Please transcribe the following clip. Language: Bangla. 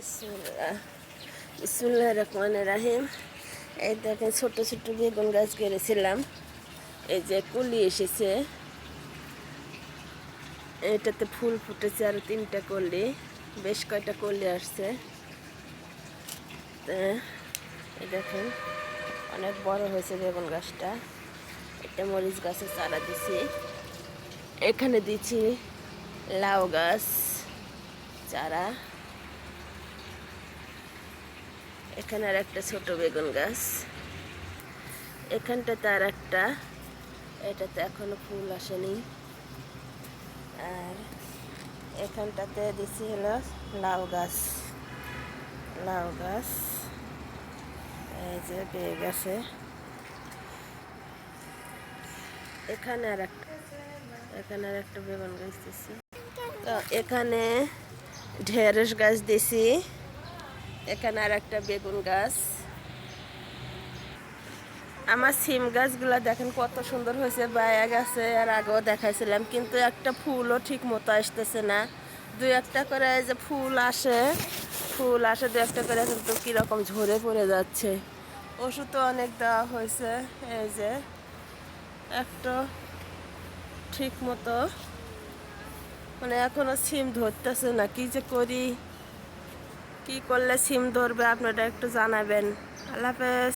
বিসমিল্লাহ বিসমিল্লাহির রহমানির রহিম। এই দেখেন ছোট ছোট বেগুন গাছ গেড়েছিলাম, এই যে কলি এসেছে, এটাতে ফুল ফুটেছে আর 3টা কলি, বেশ কয়টা কলি আসছে। এই দেখেন অনেক বড় হয়েছে বেগুন গাছটা। এটা মরিচ গাছের চারা দিছি, এখানে দিচ্ছি লাউ গাছ চারা, এখানে আর একটা ছোট বেগুন গাছ, এখানটাতে আর একটা, এটাতে এখনো ফুল আসেনি। আর এখানটাতে দিছি হলো লাউ গাছ, লাউ গাছ এই যে পেয়ে গেছে। এখানে আর একটা বেগুন গাছ দিছি, তো এখানে ঢেঁড়স গাছ দিছি, এখানে আর একটা বেগুন গাছ। আমার সিম গাছগুলো দেখেন কত সুন্দর হয়েছে, বায়া গেছে, আর আগেও দেখাইছিলাম, কিন্তু একটা ফুলও ঠিক মতো আসতেছে না। 2-1টা করে এই যে ফুল আসে 2-1টা করে, কিন্তু কীরকম ঝরে পড়ে যাচ্ছে। ওষুধ তো অনেক দেওয়া হয়েছে, এই যে একটা ঠিক মতো মানে এখনো সিম ধরতেছে না। কি যে করি, কি করলে সিম ধরবে আপনারা একটু জানাবেন। আল্লাহ হাফেজ।